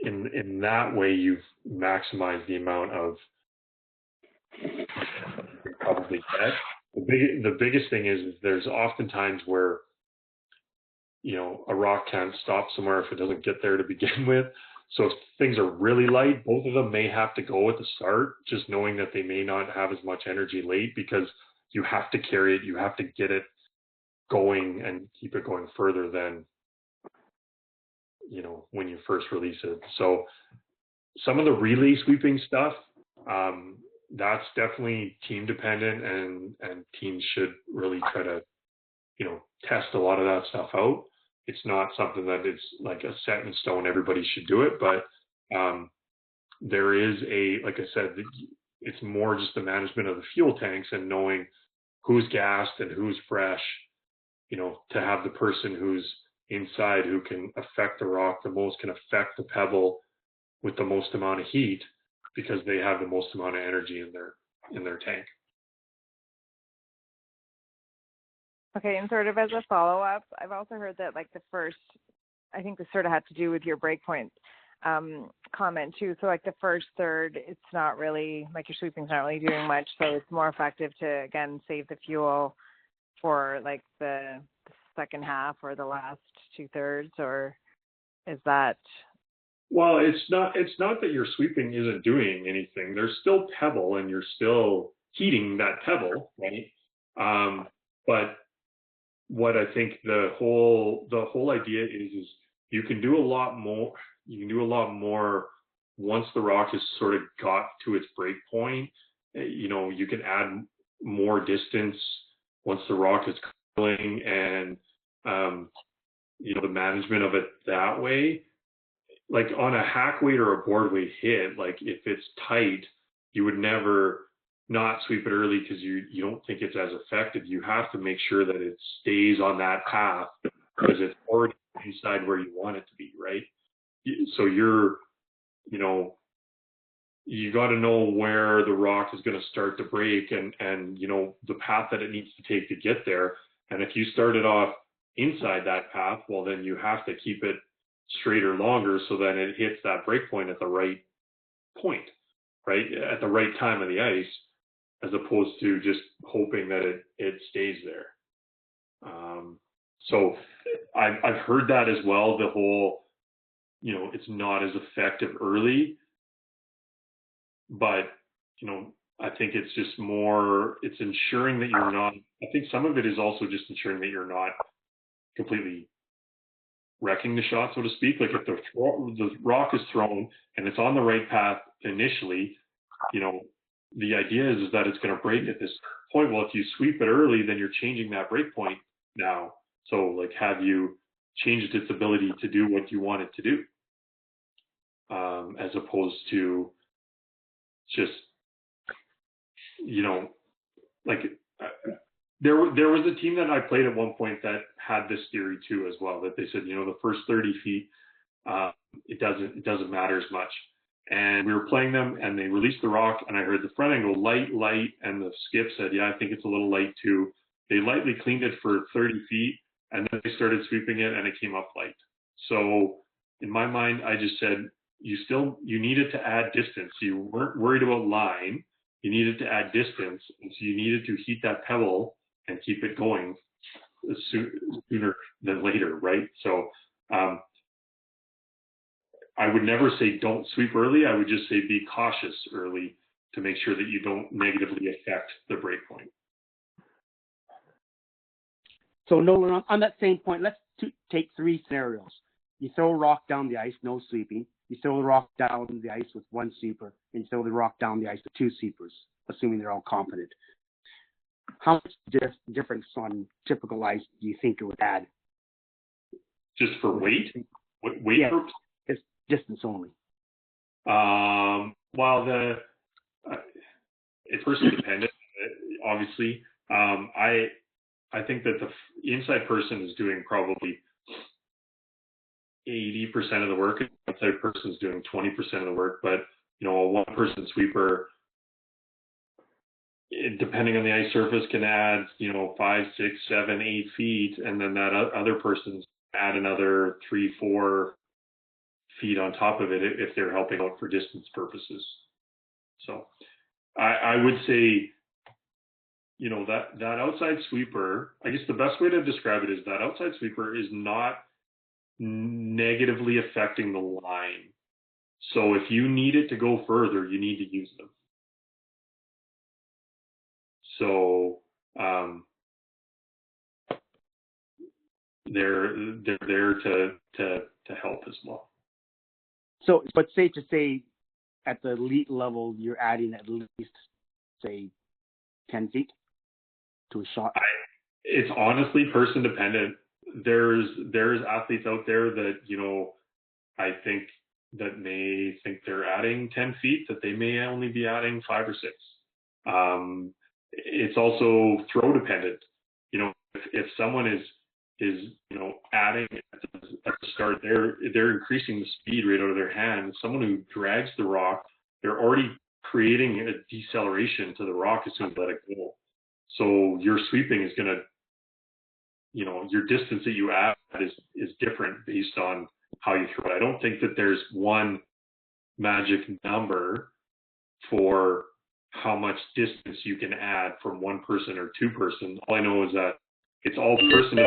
In that way, you've maximized the amount of probably get. The biggest thing is there's oftentimes where a rock can't stop somewhere if it doesn't get there to begin with. So if things are really light, both of them may have to go at the start, just knowing that they may not have as much energy late because you have to carry it, you have to get it going and keep it going further than, when you first release it. So some of the relay sweeping stuff, that's definitely team dependent and teams should really try to, test a lot of that stuff out. It's not something that is like a set in stone, everybody should do it, but there is like I said, it's more just the management of the fuel tanks and knowing who's gassed and who's fresh, to have the person who's inside who can affect the rock the most, can affect the pebble with the most amount of heat because they have the most amount of energy in their tank. Okay, and sort of as a follow-up, I've also heard that like I think this sort of had to do with your breakpoint comment too. So like the first third, it's not really, like your sweeping's not really doing much, so it's more effective to, again, save the fuel for like the second half or the last 2/3, or is that? Well, it's not that your sweeping isn't doing anything. There's still pebble and you're still heating that pebble, right? But what I think the whole idea is you can do a lot more. You can do a lot more once the rock has sort of got to its break point. You can add more distance once the rock is curling and, the management of it that way, like on a hack weight or a board weight hit, like if it's tight, you would never not sweep it early because you don't think it's as effective. You have to make sure that it stays on that path because it's already inside where you want it to be, right? So you got to know where the rock is going to start to break and the path that it needs to take to get there. And if you start it off inside that path, well, then you have to keep it straighter longer so that it hits that break point at the right point, right? At the right time of the ice, as opposed to just hoping that it stays there. So I've heard that as well, the whole, it's not as effective early, but, I think it's just more, it's ensuring that you're not, I think some of it is also just ensuring that you're not completely wrecking the shot, so to speak. Like if the rock is thrown and it's on the right path initially, the idea is that it's going to break at this point. Well, if you sweep it early, then you're changing that break point now. So like, have you changed its ability to do what you want it to do? As opposed to just, like there was a team that I played at one point that had this theory too as well, that they said, the first 30 feet, it doesn't matter as much. And we were playing them and they released the rock and I heard the front end go light, and the skip said, yeah, I think it's a little light too. They lightly cleaned it for 30 feet and then they started sweeping it and it came up light. So in my mind, I just said, you needed to add distance. You weren't worried about line. You needed to add distance. And so you needed to heat that pebble and keep it going sooner than later, right? So I would never say don't sweep early. I would just say be cautious early to make sure that you don't negatively affect the break point. So Nolan, on that same point, let's take three scenarios. You throw a rock down the ice, no sweeping. You throw the rock down the ice with one sweeper, and you throw the rock down the ice with two sweepers, assuming they're all competent. How much difference on typical ice do you think it would add? Just for weight? Weight yeah, groups? It's distance only. Well, it's person dependent, obviously. I think that the inside person is doing probably 80% of the work, and the outside person is doing 20% of the work. But a one-person sweeper, depending on the ice surface, can add 5, 6, 7, 8 feet, and then that other person's add another 3, 4 feet on top of it if they're helping out for distance purposes. So I would say, that outside sweeper, I guess the best way to describe it is that outside sweeper is not negatively affecting the line. So if you need it to go further, you need to use them. So they're there to help as well. So it's safe to say at the elite level, you're adding at least, say, 10 feet to a shot? It's honestly person dependent. There's athletes out there that, I think that may think they're adding 10 feet, that they may only be adding 5 or 6. It's also throw dependent. If someone is adding at the start, they're increasing the speed right out of their hand. Someone who drags the rock, they're already creating a deceleration to the rock as soon as they let it go. So your sweeping is going to, your distance that you add is different based on how you throw it. I don't think that there's one magic number for how much distance you can add from one person or two person. All I know is that it's all person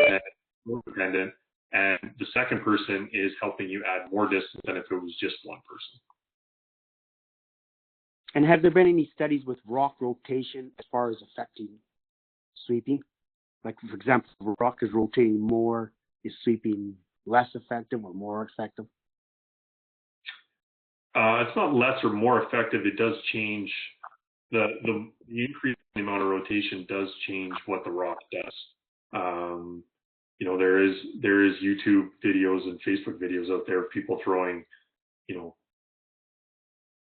dependent, and the second person is helping you add more distance than if it was just one person. And have there been any studies with rock rotation as far as affecting sweeping? Like, for example, if a rock is rotating more, is sweeping less effective or more effective? It's not less or more effective. It does change the increase the amount of rotation does change what the rock does. You know, there is YouTube videos and Facebook videos out there of people throwing, you know,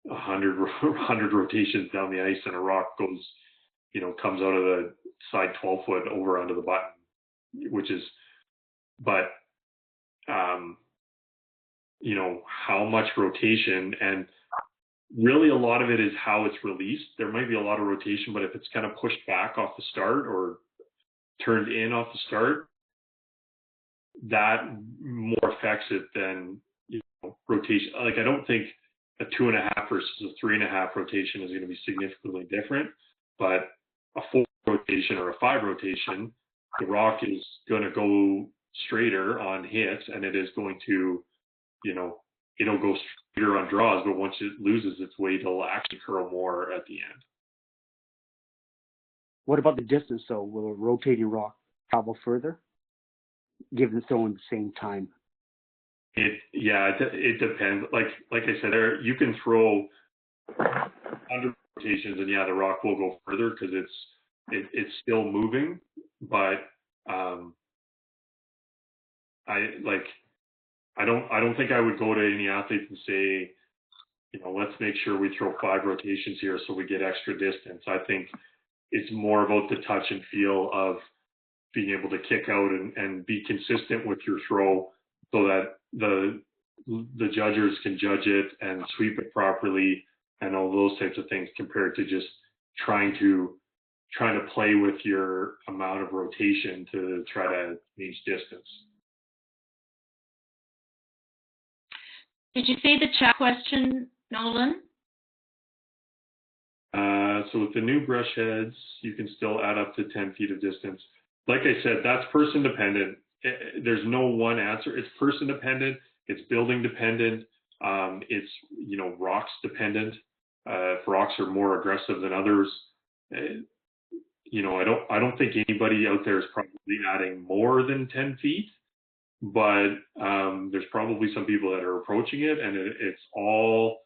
100 rotations down the ice, and a rock goes, you know, comes out of the side 12 foot over onto the button, which is, but you know, how much rotation, and really a lot of it is how it's released. There might be a lot of rotation, but if it's kind of pushed back off the start or turned in off the start, that more affects it than, you know, rotation. Like, I don't think a 2.5 versus a 3.5 rotation is going to be significantly different, but a 4 rotation or a 5 rotation, the rock is going to go straighter on hits, and it is going to, you know, it'll go straighter on draws, but once it loses its weight, it'll actually curl more at the end. What about the distance, though? Will a rotating rock travel further, given throwing the same time? It depends. Like I said, you can throw 100 rotations, and the rock will go further because it's still moving. But I don't think I would go to any athlete and say, you know, let's make sure we throw 5 rotations here so we get extra distance. I think it's more about the touch and feel of being able to kick out and be consistent with your throw, so that the judges can judge it and sweep it properly and all those types of things, compared to just trying to play with your amount of rotation to try to change distance. Did you say the chat question, Nolan? So with the new brush heads, you can still add up to 10 feet of distance. Like I said, that's person dependent. There's no one answer. It's person dependent. It's building dependent. It's, you know, rocks dependent. If rocks are more aggressive than others, you know, I don't think anybody out there is probably adding more than 10 feet, but there's probably some people that are approaching it, and it's all,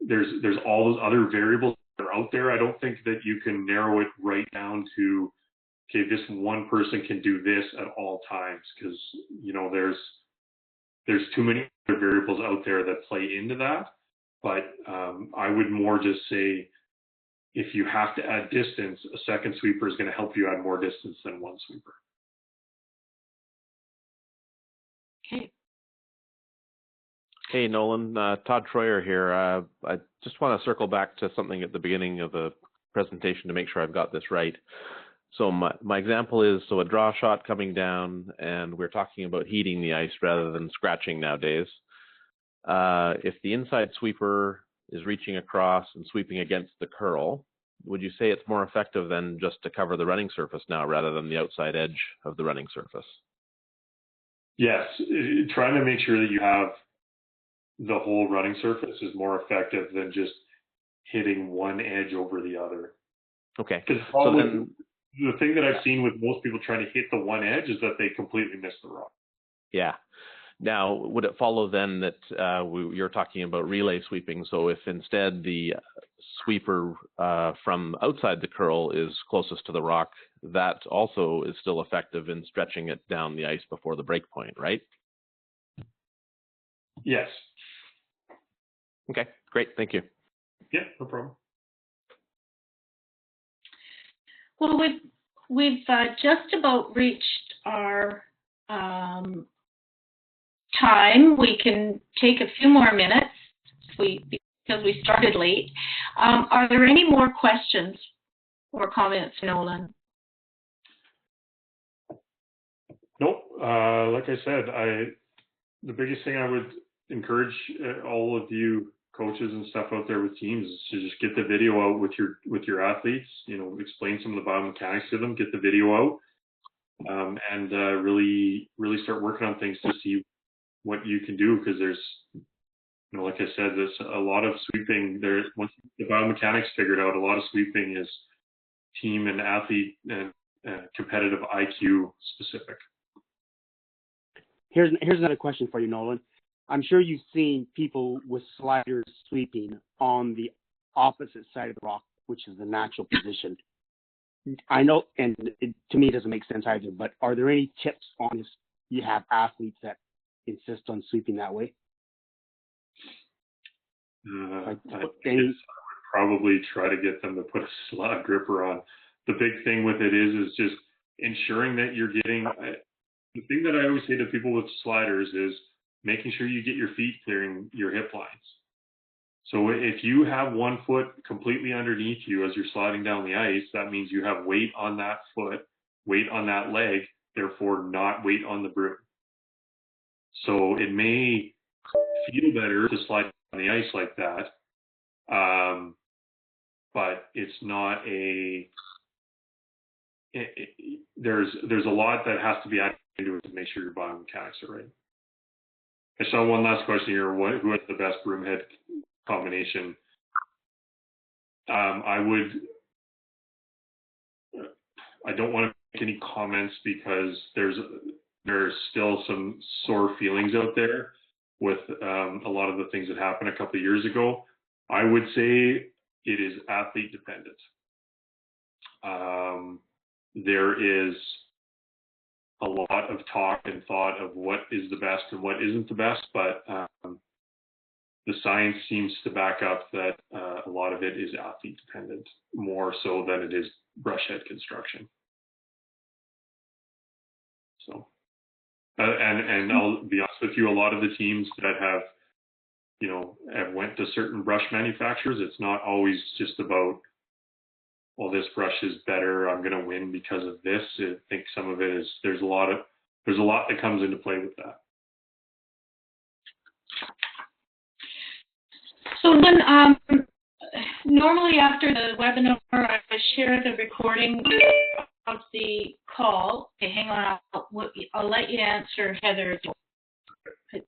there's all those other variables that are out there. I don't think that you can narrow it right down to, okay, this one person can do this at all times, because, you know, there's too many other variables out there that play into that. But I would more just say, if you have to add distance, a second sweeper is going to help you add more distance than one sweeper. Okay. Hey, Nolan, Todd Troyer here. I just want to circle back to something at the beginning of the presentation to make sure I've got this right. So my example is, so a draw shot coming down, and we're talking about heating the ice rather than scratching nowadays. If the inside sweeper is reaching across and sweeping against the curl, would you say it's more effective than just to cover the running surface now rather than the outside edge of the running surface? Yes, trying to make sure that you have the whole running surface is more effective than just hitting one edge over the other. Okay. So then, the thing that I've seen with most people trying to hit the one edge is that they completely miss the rock. Yeah. Now, would it follow then that you're talking about relay sweeping? So if instead the sweeper from outside the curl is closest to the rock, that also is still effective in stretching it down the ice before the break point, right? Yes. Okay, great. Thank you. Yeah, no problem. Well, we've just about reached our time. We can take a few more minutes because we started late. Are there any more questions or comments, Nolan? Nope. Like I said, the biggest thing I would encourage all of you coaches and stuff out there with teams is to just get the video out with your athletes. You know, explain some of the biomechanics to them, get the video out, and really start working on things to see what you can do, because there's, you know, like I said, there's a lot of sweeping there. Once the biomechanics figured out, a lot of sweeping is team and athlete and competitive IQ specific. Here's another question for you, Nolan. I'm sure you've seen people with sliders sweeping on the opposite side of the rock, which is the natural position. I know, and to me it doesn't make sense either, but are there any tips on this? You have athletes that insist on sweeping that way? I would probably try to get them to put a slot gripper on. The big thing with it is just ensuring that you're getting, the thing that I always say to people with sliders is making sure you get your feet clearing your hip lines. So if you have one foot completely underneath you as you're sliding down the ice, that means you have weight on that foot, weight on that leg, therefore not weight on the broom. So it may feel better to slide on the ice like that, but it's not there's a lot that has to be added into it to make sure your biomechanics are right. I saw one last question here. Who has the best broom head combination? I don't want to make any comments because there's still some sore feelings out there with a lot of the things that happened a couple of years ago. I would say it is athlete dependent. There is a lot of talk and thought of what is the best and what isn't the best, but the science seems to back up that a lot of it is athlete dependent, more so than it is brush head construction. So, and I'll be honest with you, a lot of the teams that have went to certain brush manufacturers, it's not always just about, well, this brush is better, I'm going to win because of this. I think some of it is, there's a lot that comes into play with that. So then, normally after the webinar, I share the recording of the call. Okay, hang on, I'll let you answer, Heather. Some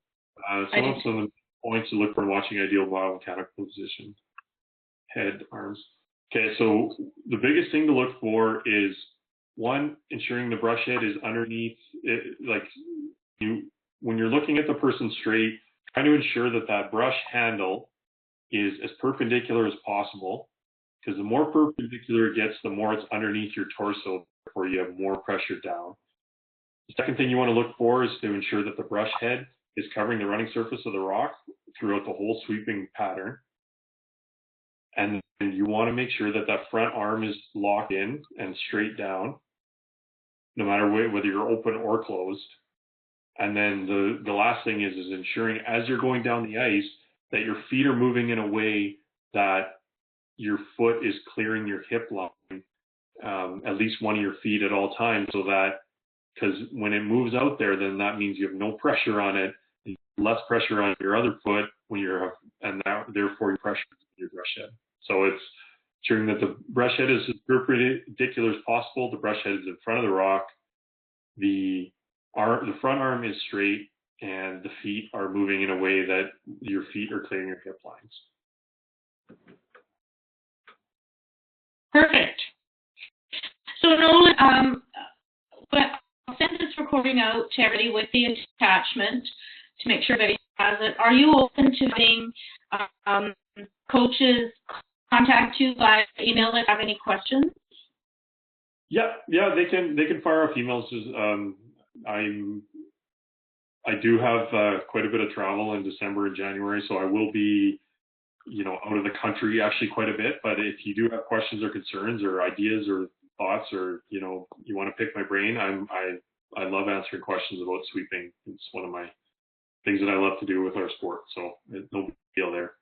of the points to look for watching ideal biomechanical position, head, arms. Okay, so the biggest thing to look for is, one, ensuring the brush head is underneath it, when you're looking at the person straight, trying to ensure that that brush handle is as perpendicular as possible, because the more perpendicular it gets, the more it's underneath your torso, therefore you have more pressure down. The second thing you want to look for is to ensure that the brush head is covering the running surface of the rock throughout the whole sweeping pattern. And you want to make sure that that front arm is locked in and straight down, no matter whether you're open or closed. And then the last thing is ensuring as you're going down the ice that your feet are moving in a way that your foot is clearing your hip line, at least one of your feet at all times, so that, because when it moves out there, then that means you have no pressure on it, less pressure on your other foot therefore your pressure on your brush head. So it's ensuring that the brush head is as perpendicular as possible. The brush head is in front of the rock. The front arm is straight, and the feet are moving in a way that your feet are clearing your hip lines. Perfect. So Nolan, I'll send this recording out to everybody with the attachment to make sure everybody has it. Are you open to having coaches contact you via email if they have any questions? Yeah, they can fire off emails. I do have quite a bit of travel in December and January, so I will be, out of the country actually quite a bit. But if you do have questions or concerns or ideas or thoughts, or you want to pick my brain, I love answering questions about sweeping. It's one of my things that I love to do with our sport. So no big deal there.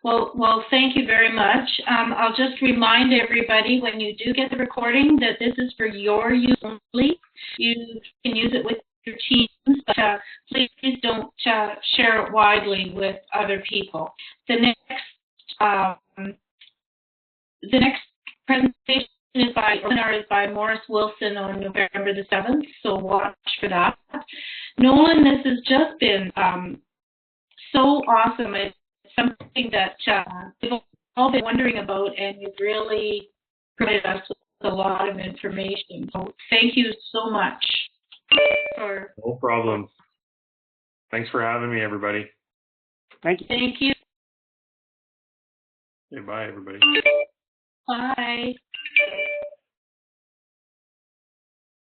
Well, thank you very much. I'll just remind everybody when you do get the recording that this is for your use only. You can use it with your teams, but please don't share it widely with other people. The next presentation is by Morris Wilson on November the 7th, so watch for that. Nolan, this has just been so awesome. It's something that we've all been wondering about, and you've really provided us with a lot of information. So thank you so much. No problem. Thanks for having me, everybody. Thank you. Thank you. Okay, bye, everybody. Bye.